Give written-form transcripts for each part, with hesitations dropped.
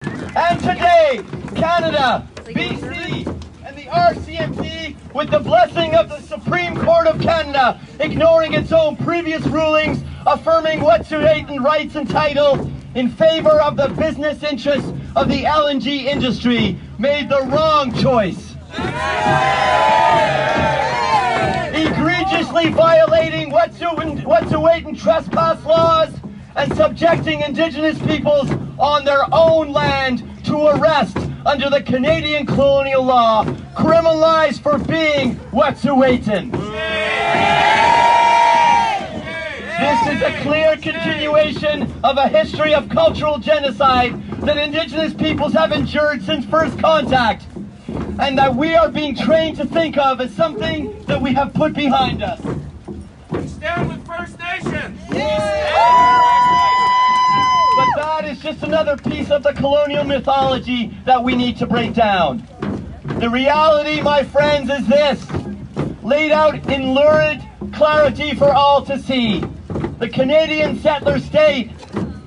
And today, Canada, BC, and the RCMP, with the blessing of the Supreme Court of Canada, ignoring its own previous rulings, affirming Wet'suwet'en rights and title in favor of the business interests of the LNG industry, made the wrong choice. Egregiously violating Wet'suwet'en trespass laws and subjecting Indigenous peoples on their own land to arrest under the Canadian colonial law, criminalized for being Wet'suwet'en. This is a clear continuation of a history of cultural genocide that Indigenous peoples have endured since first contact, and that we are being trained to think of as something that we have put behind us. We stand with First Nations! But that is just another piece of the colonial mythology that we need to break down. The reality, my friends, is this, laid out in lurid clarity for all to see. The Canadian settler state,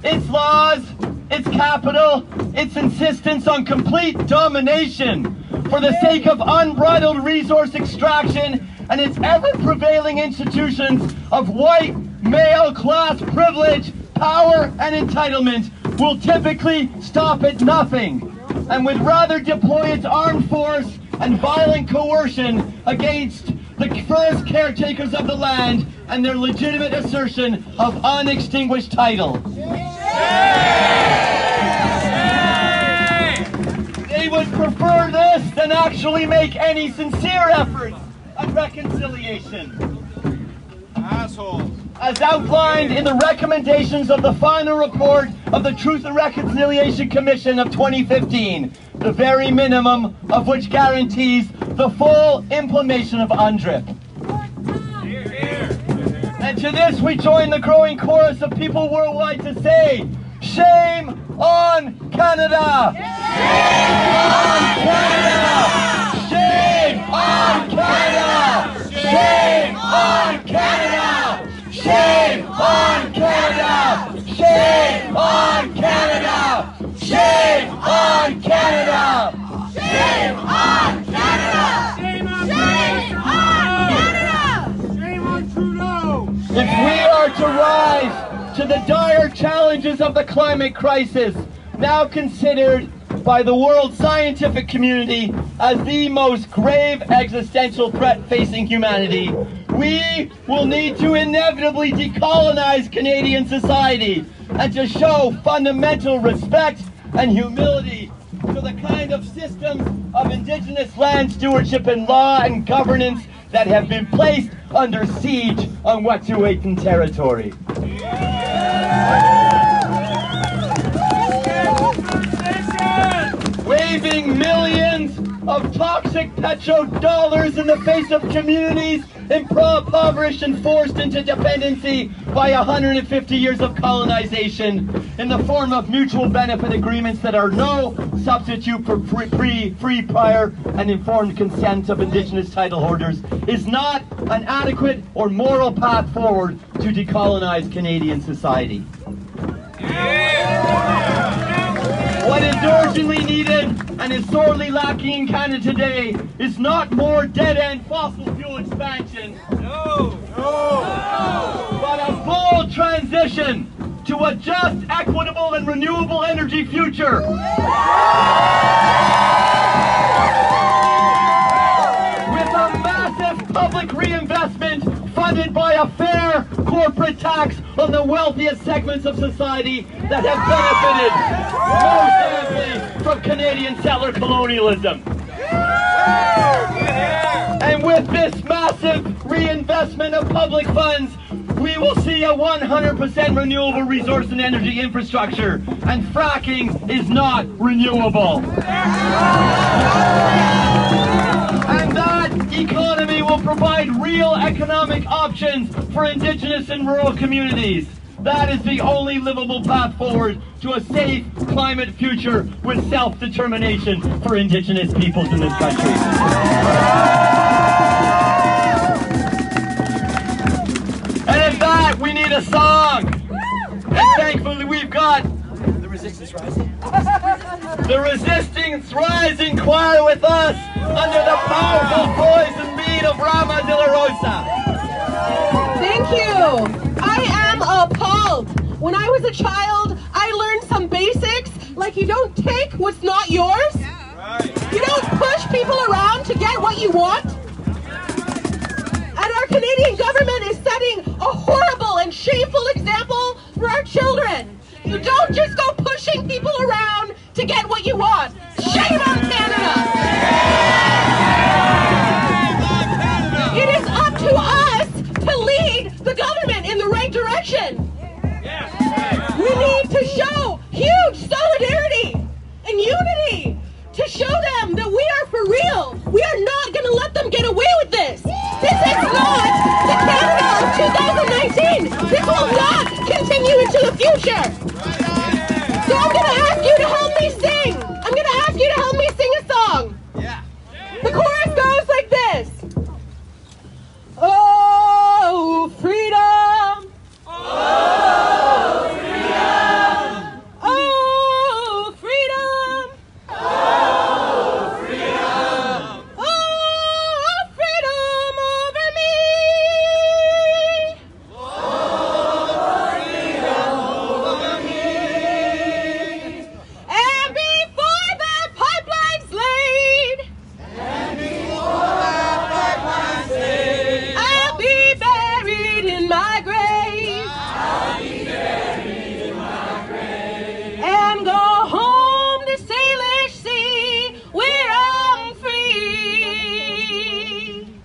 its laws, its capital, its insistence on complete domination for the sake of unbridled resource extraction, and its ever-prevailing institutions of white, male-class privilege, power, and entitlement will typically stop at nothing, and would rather deploy its armed force and violent coercion against the first caretakers of the land and their legitimate assertion of unextinguished title. They would prefer this than actually make any sincere effort at reconciliation. Assholes. As outlined in the recommendations of the final report of the Truth and Reconciliation Commission of 2015, the very minimum of which guarantees the full implementation of UNDRIP. Hear, hear. And to this we join the growing chorus of people worldwide to say, shame on Canada! Shame on Canada! Shame on Canada! Shame on Canada! Shame on Canada! Shame on Canada! Shame on Canada! Shame on Canada! Shame on Trudeau! If we are to rise to the dire challenges of the climate crisis, now considered by the world scientific community as the most grave existential threat facing humanity, we will need to inevitably decolonize Canadian society and to show fundamental respect and humility to the kind of systems of Indigenous land stewardship and law and governance that have been placed under siege on Wet'suwet'en territory. Waving millions of toxic petrodollars in the face of communities impoverished and forced into dependency by 150 years of colonization in the form of mutual benefit agreements that are no substitute for free, prior, and informed consent of Indigenous title holders is not an adequate or moral path forward to decolonize Canadian society. What is urgently needed and is sorely lacking in Canada today is not more dead-end fossil fuel expansion, but a bold transition to a just, equitable, and renewable energy future. With a massive public reinvestment funded by a fair corporate tax on the wealthiest segments of society that have benefited most amply from Canadian settler colonialism. And with this massive reinvestment of public funds, we will see a 100% renewable resource and energy infrastructure, and fracking is not renewable. And that economy will provide real economic options for Indigenous and rural communities. That is the only livable path forward to a safe climate future with self-determination for Indigenous peoples in this country. And at that, we need a song. And thankfully we've got the Resistance resistance rising? The resistance rising choir with us under the powerful voice and beat of Rama de la Rosa. Thank you. I am appalled. When I was a child, I learned some basics, like you don't take what's not yours. You don't push people around to get what you want. And our Canadian government is setting a horrible and shameful example for our children. You don't just go pushing people around to get what you want. Shame on Canada! It is up to us to lead the government in the right direction. We need to show huge solidarity and unity to show them that we are for real. We are not going to let them get away with this. This is not the Canada of 2019. This will not continue into the future. So I'm going to ask you to help me sing. I'm going to ask you to help me sing a song. The chorus goes like this. Oh, freedom. Oh, freedom. Oh, freedom. Oh, freedom. Oh, freedom over me. Oh, freedom over me. And before the pipeline's laid. And before the pipeline's laid. I'll be buried in my grave. I'll be buried in my grave. And go home to Saanich Sea where I'm free.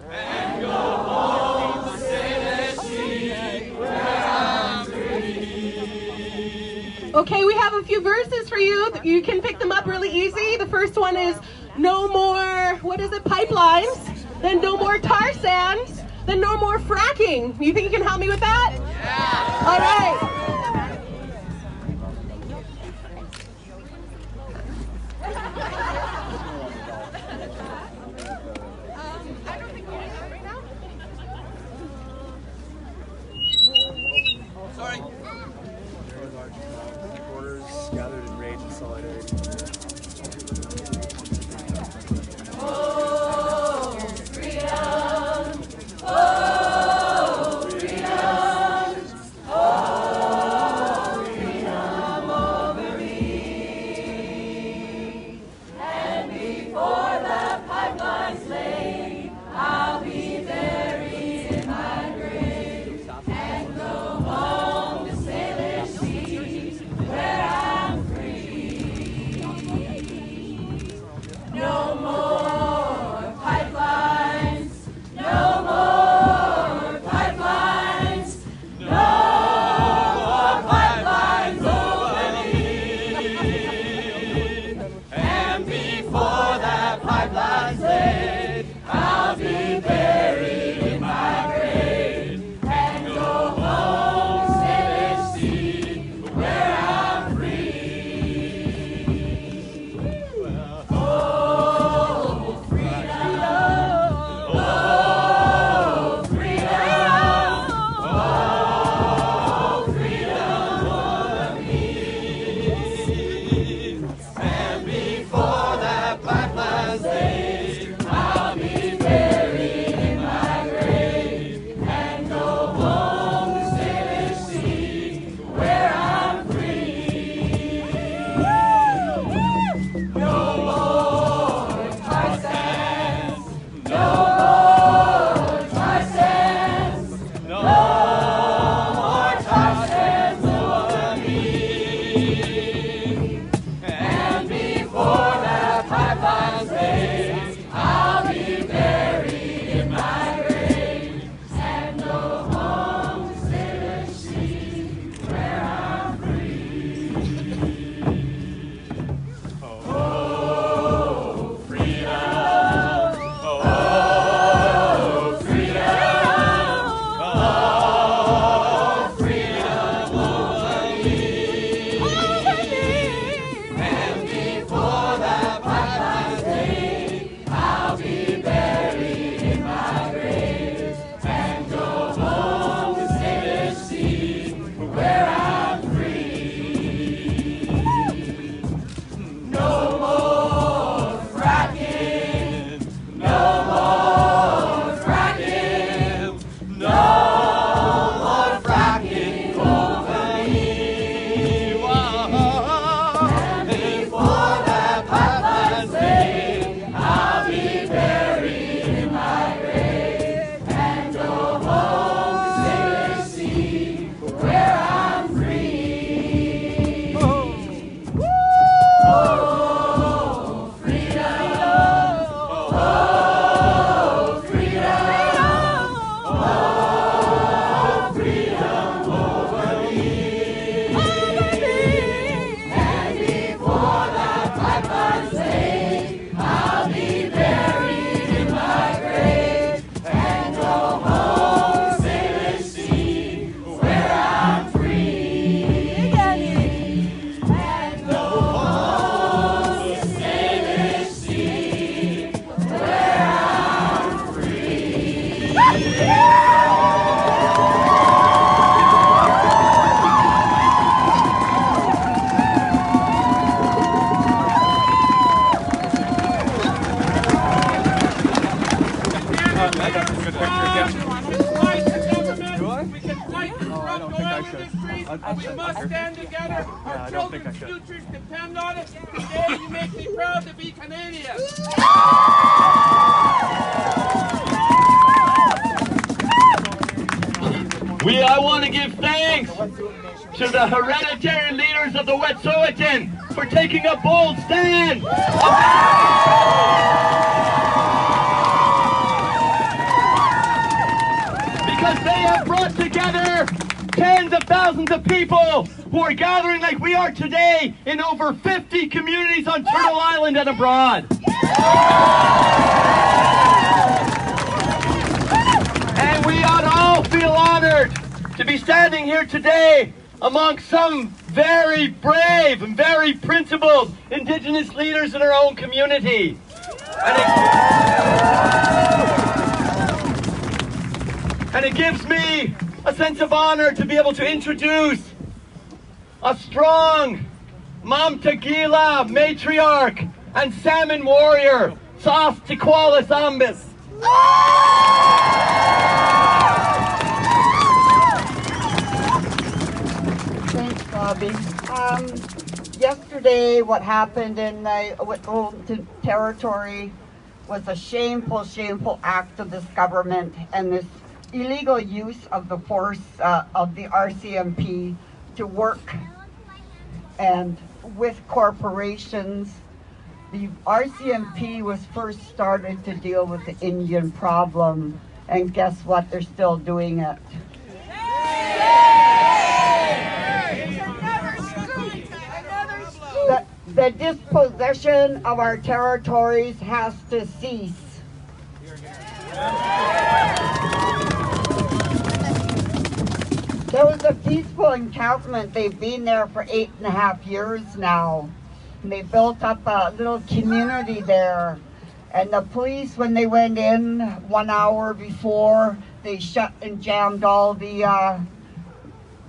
And go home to Saanich Sea where I'm free. Okay, we have a few verses for you. You can pick them up really easy. The first one is no more, what is it, pipelines. Then no more tar sands. Then no more fracking. You think you can help me with that? Yeah. All right. I don't think we need that right now. Sorry. Supporters gathered in rage and solidarity. Oh, freedom. Oh, freedom. Oh, We must stand together. Our children's futures depend on it. Today you make me proud to be Canadian. I want to give thanks to the hereditary leaders of the Unist'ot'en for taking a bold stand. Because they have brought together tens of thousands of people who are gathering like we are today in over 50 communities on Turtle Island and abroad. And we ought to all feel honored to be standing here today among some very brave and very principled Indigenous leaders in our own community. And it gives me a sense of honor to be able to introduce a strong Mamtagila matriarch and salmon warrior, Sas Tiqualis Ambis. Thanks, Bobby. Yesterday, what happened in the Gitdumt'en territory was a shameful, shameful act of this government and this illegal use of the force of the RCMP to work and with corporations. The RCMP was first started to deal with the Indian problem, and guess what? They're still doing it. The dispossession of our territories has to cease. There was a peaceful encampment. They've been there for 8.5 years now. And they built up a little community there. And the police, when they went in 1 hour before, they shut and jammed all the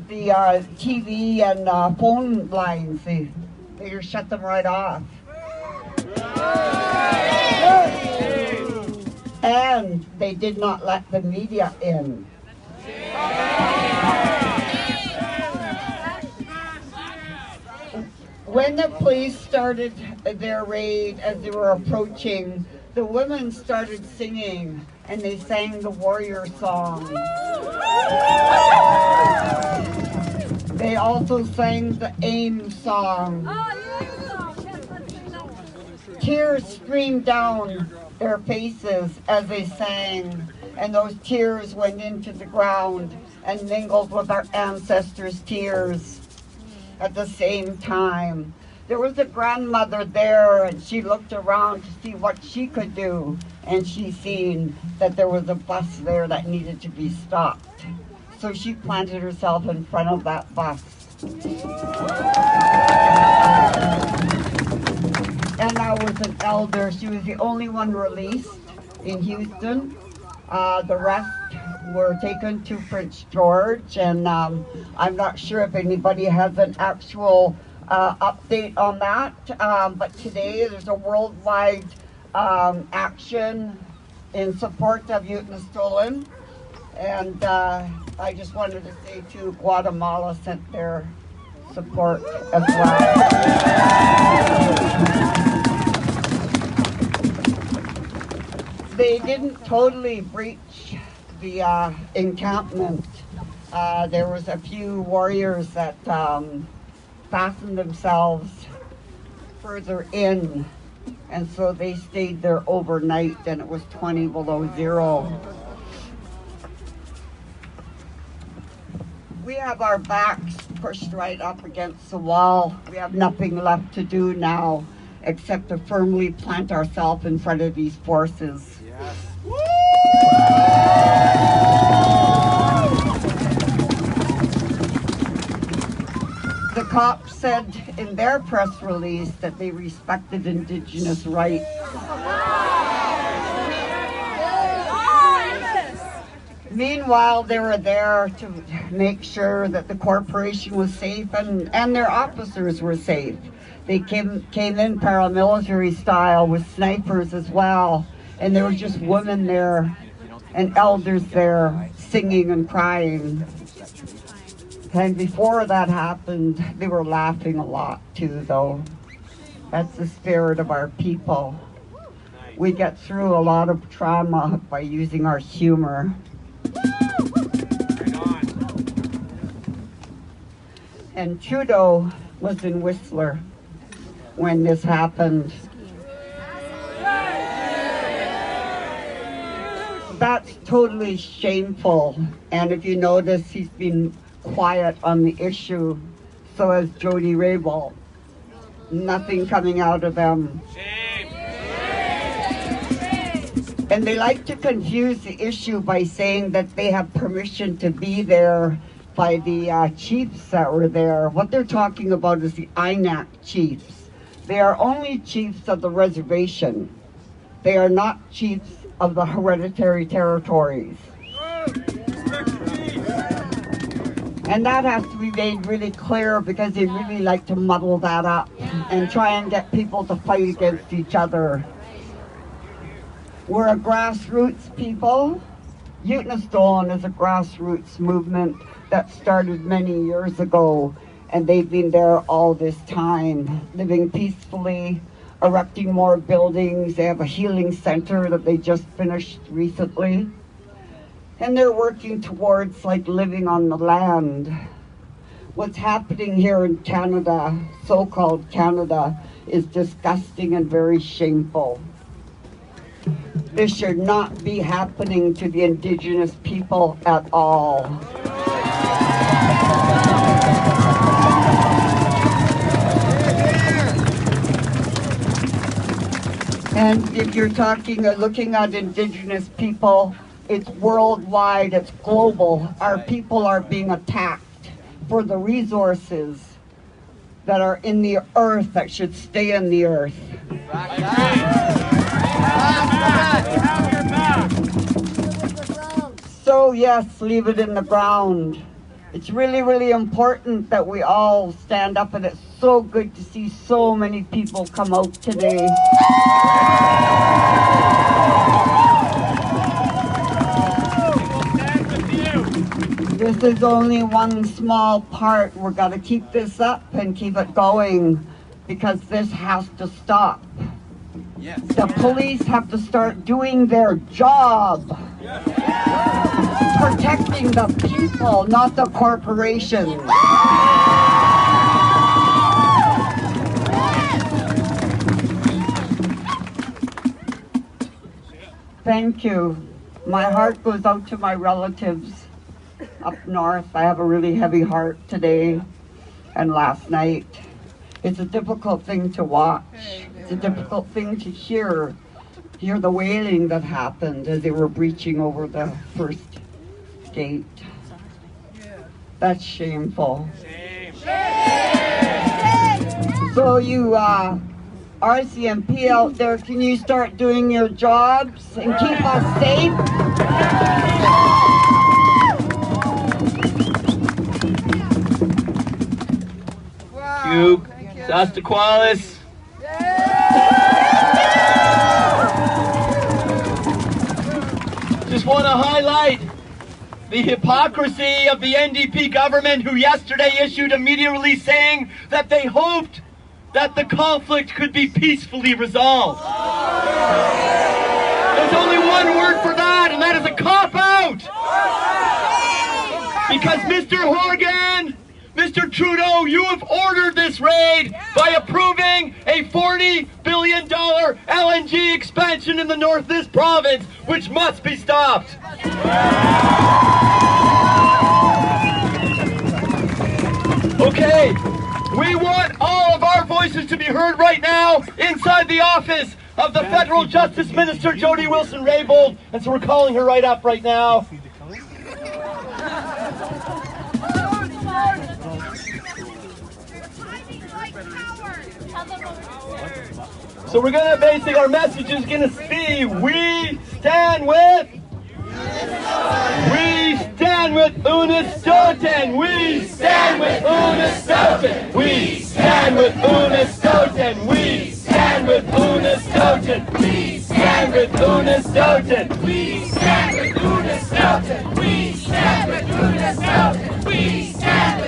TV and phone lines. They just shut them right off. And they did not let the media in. When the police started their raid, as they were approaching, the women started singing, and they sang the warrior song. They also sang the AIM song. Tears streamed down their faces as they sang, and those tears went into the ground and mingled with our ancestors' tears at the same time. There was a grandmother there, and she looked around to see what she could do, and she seen that there was a bus there that needed to be stopped. So she planted herself in front of that bus. And I was an elder. She was the only one released in Houston. The rest were taken to Prince George, and I'm not sure if anybody has an actual update on that, but today there's a worldwide action in support of Unist'ot'en, and I just wanted to say too, Guatemala sent their support as well. They didn't totally breach the encampment. There was a few warriors that fastened themselves further in, and so they stayed there overnight, and it was 20 below zero. We have our backs pushed right up against the wall. We have nothing left to do now except to firmly plant ourselves in front of these forces. The cops said in their press release that they respected Indigenous rights. Meanwhile, they were there to make sure that the corporation was safe and their officers were safe. They came in paramilitary style with snipers as well, and there were just women there and elders there singing and crying. And before that happened, they were laughing a lot too, though. That's the spirit of our people. We get through a lot of trauma by using our humor. And Trudeau was in Whistler when this happened. That's totally shameful. And if you notice, he's been quiet on the issue. So has Jody Raybould. Nothing coming out of them. And they like to confuse the issue by saying that they have permission to be there by the chiefs that were there. What they're talking about is the INAC chiefs. They are only chiefs of the reservation. They are not chiefs of the hereditary territories. And that has to be made really clear because they really like to muddle that up and try and get people to fight against each other. We're a grassroots people. Unist'ot'en is a grassroots movement that started many years ago, and they've been there all this time, living peacefully, erecting more buildings. They have a healing center that they just finished recently. And they're working towards like living on the land. What's happening here in Canada, so-called Canada, is disgusting and very shameful. This should not be happening to the Indigenous people at all. And if you're looking at Indigenous people, it's worldwide, it's global. Our people are being attacked for the resources that are in the earth that should stay in the earth. So yes, leave it in the ground. It's really, really important that we all stand up, and it's so good to see so many people come out today. This is only one small part. We've got to keep this up and keep it going because this has to stop. Yes. The police have to start doing their job. Yes. Protecting the people, not the corporations. Thank you. My heart goes out to my relatives up north. I have a really heavy heart today and last night. It's a difficult thing to watch. It's a difficult thing to hear the wailing that happened as they were breaching over the first gate. That's shameful. So you RCMP out there, can you start doing your jobs and keep us safe? You, Sastaqualis. Just want to highlight the hypocrisy of the NDP government, who yesterday issued a media release saying that they hoped that the conflict could be peacefully resolved. There's only one word for that, and that is a cop-out. Because Mr. Horgan, Mr. Trudeau, you have ordered this raid by approving a $40 billion LNG expansion in the north of this province, which must be stopped. Okay, we want all of our voices to be heard right now inside the office of the Federal Justice Minister, Jody Wilson-Raybould, and so we're calling her right up right now. So we're gonna basically, our message is gonna be, we stand with Unist'ot'en. We stand with Unist'ot'en. We stand with Unist'ot'en. We stand with Unist'ot'en. We stand with Unist'ot'en. We stand with Unist'ot'en. We stand with Unist'ot'en. We stand with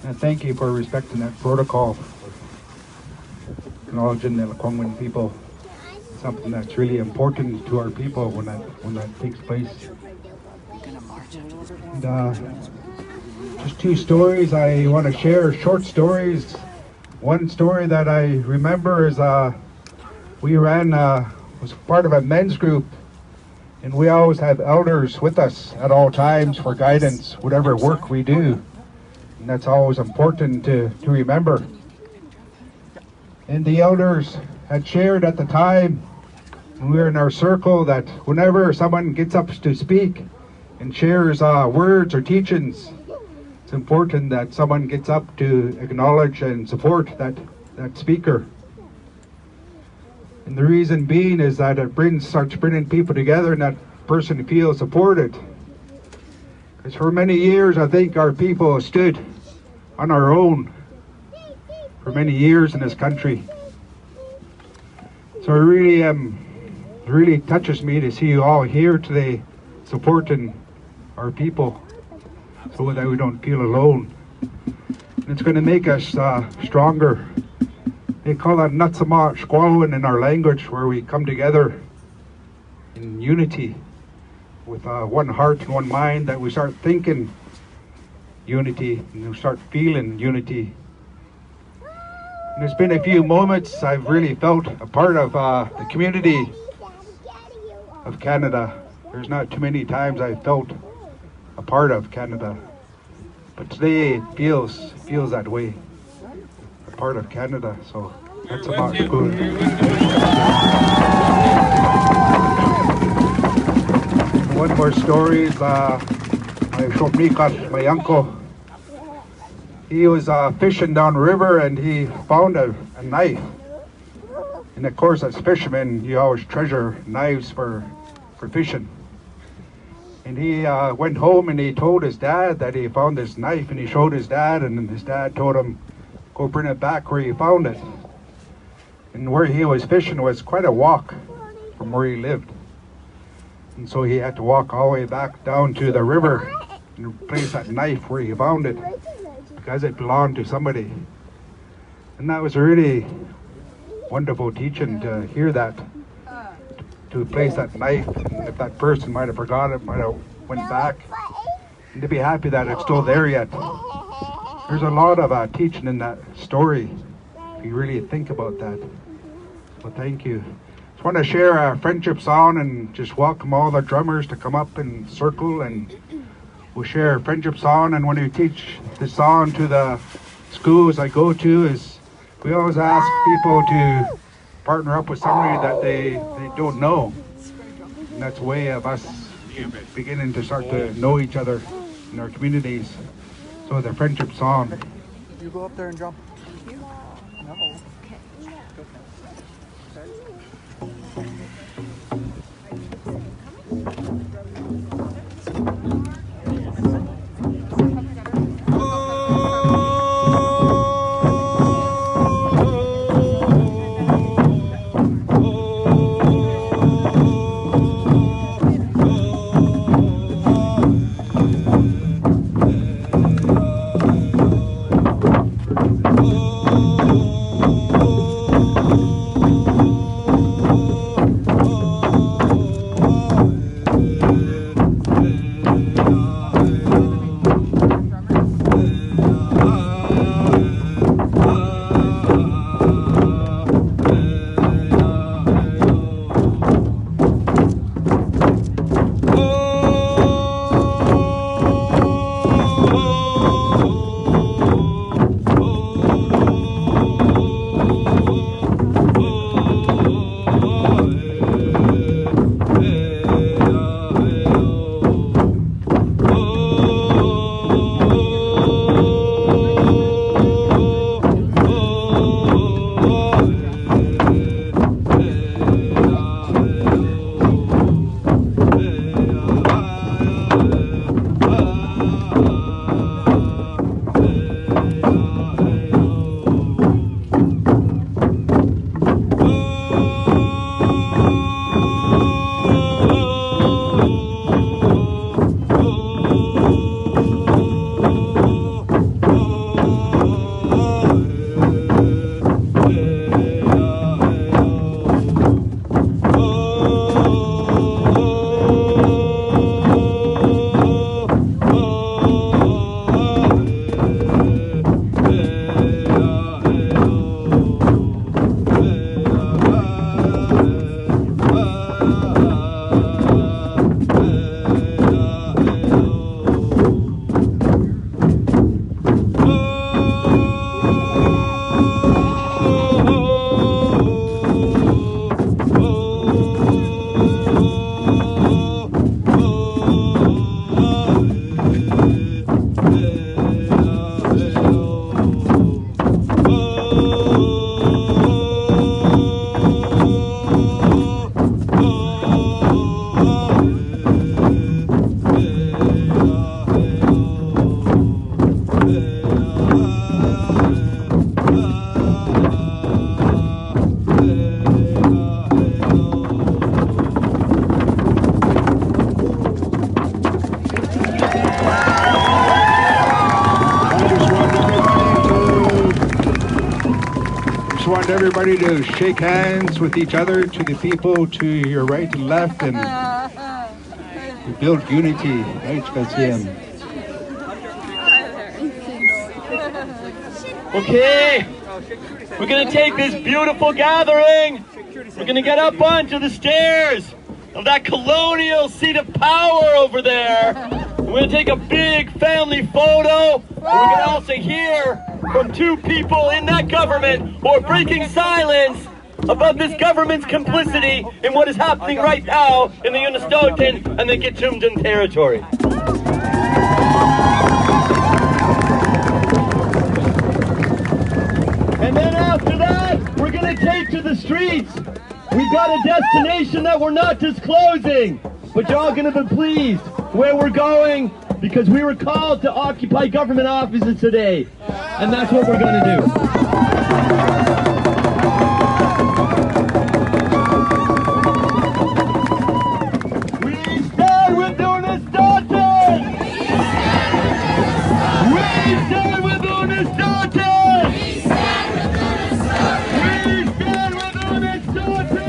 And thank you for respecting that protocol, acknowledging the Lekwungen people. Something that's really important to our people when that takes place. And, just two stories I want to share, short stories. One story that I remember is we was part of a men's group, and we always have elders with us at all times for guidance, whatever work we do. And that's always important to remember. And the elders had shared at the time, when we were in our circle, that whenever someone gets up to speak and shares words or teachings, it's important that someone gets up to acknowledge and support that speaker. And the reason being is that it starts bringing people together and that person feels supported. Because for many years, I think our people stood on our own for many years in this country. So it really touches me to see you all here today supporting our people, so that we don't feel alone. And it's going to make us stronger. They call that Natsama Squalwin in our language, where we come together in unity with one heart and one mind, that we start thinking unity and we start feeling unity. And there's been a few moments I've really felt a part of the community of Canada. There's not too many times I've felt a part of Canada, but today it feels that way, a part of Canada. So that's about good. One more story is my Shopnikat, my uncle. He was fishing down the river and he found a knife. And of course, as fishermen, you always treasure knives for fishing. And he went home and he told his dad that he found this knife, and he showed his dad, and his dad told him, go bring it back where he found it. And where he was fishing was quite a walk from where he lived. And so he had to walk all the way back down to the river and place that knife where he found it, because it belonged to somebody. And that was a really wonderful teaching to hear that, to place that knife. And if that person might have forgot it, might have went back, and to be happy that it's still there yet. There's a lot of teaching in that story, if you really think about that. Well, thank you. Just want to share a friendship song and just welcome all the drummers to come up and circle, and we'll share a friendship song. And when we teach the song to the schools I go to, is we always ask people to partner up with somebody that they don't know. And that's a way of us beginning to start to know each other in our communities. So the friendship song. You go up there and jump. No. Oh everybody to shake hands with each other, to the people to your right and left, and to build unity. RCMP. Okay, we're going to take this beautiful gathering. We're going to get up onto the stairs of that colonial seat of power over there. We're going to take a big family photo. We're going to also hear from two people in that government who are breaking silence about this government's complicity in what is happening right now in the Unist'ot'en and the Gitdumt'en territory. And then after that, we're going to take to the streets. We've got a destination that we're not disclosing, but you're all going to be pleased where we're going because we were called to occupy government offices today. And that's what we're going to do. We stand with Unist'ot'en! We stand with Unist'ot'en! We stand with Unist'ot'en!